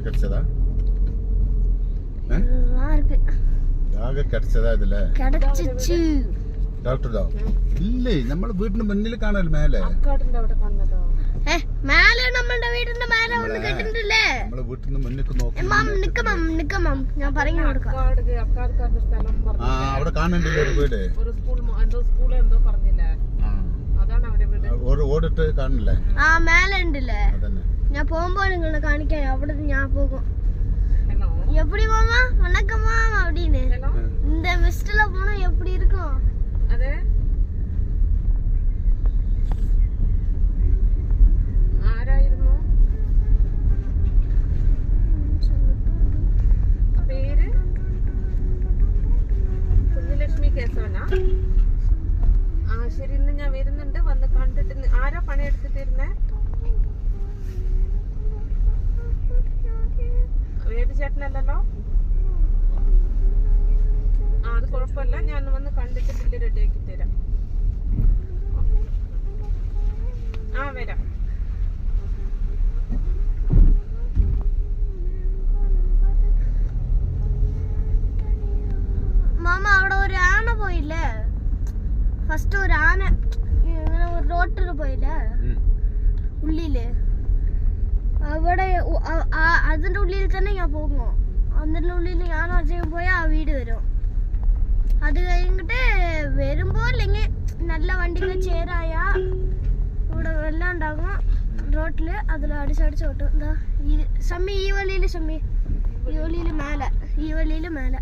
கிடைச்சதா கிடைச்சதா இதுல ഡോക്ടറോ ഇല്ലേ നമ്മളെ വീടിന്റെ മുന്നിൽ കാണാല്ലോ മേലെ നമ്മുടെ വീടിന്റെ മേലെ നമ്മളെ വീട്ടിന്റെ മുന്നിൽ നോക്കി ഞാൻ പറഞ്ഞു കൊടുക്കാം അവിടെ കാണണ്ടല്ലോ ഒരു വീട് ഓടിട്ട് കാണില്ലേ ആ മേലെ ഉണ്ടല്ലേ ഞാൻ പോകുമ്പോ നിങ്ങളെ കാണിക്കാൻ അവിടെ ഞാൻ പോകും எப்படி மாமா வணக்கம் மாமா அப்படின்னு இந்த மிஸ்ட்ல போனா எப்படி இருக்கும் அது ആരായിരുന്നു പേര് കുഞ്ഞലക്ഷ്മി കേസവനാ ശരി ഇന്ന് ഞാൻ വരുന്നുണ്ട് വന്ന് കണ്ടിട്ട് ആരാ പണിയെടുത്തിട്ടിരുന്നേ വേദി ചേട്ടനല്ലല്ലോ അത് കുഴപ്പമില്ല ഞാൻ വന്ന് കണ്ടിട്ട് ബില്ല് റെഡിയാക്കി തരാം വരാം മാമ അവിടെ ഒരു ആന പോയില്ലേ ഫസ്റ്റ് ഒരു ആന ഇങ്ങനെ ഒരു റോട്ടിൽ പോയില്ലേ ഉള്ളില് അവിടെ അതിന്റെ ഉള്ളിൽ തന്നെ ഞാൻ പോകുമോ അതിന്റെ ഉള്ളിൽ ഞാൻ അജയം പോയാൽ ആ വീട് വരും അത് കഴിഞ്ഞിട്ട് വരുമ്പോ അല്ലെങ്കിൽ നല്ല വണ്ടികൾ ചേരായ ഇവിടെ വെള്ളം ഉണ്ടാകും റോട്ടില് അതിൽ അടിച്ചടിച്ച് ഓട്ടും എന്താ ഈ സമ്മി ഈ വഴിയില് മേലെ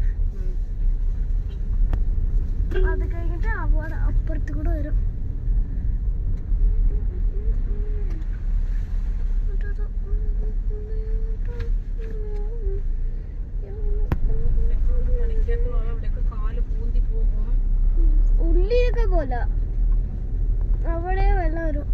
അത് കഴിഞ്ഞിട്ട് അവിടെ അപ്പുറത്ത് കൂടെ വരും ഉള്ളിലൊക്കെ പോലെ അവിടെ വെള്ളം വരും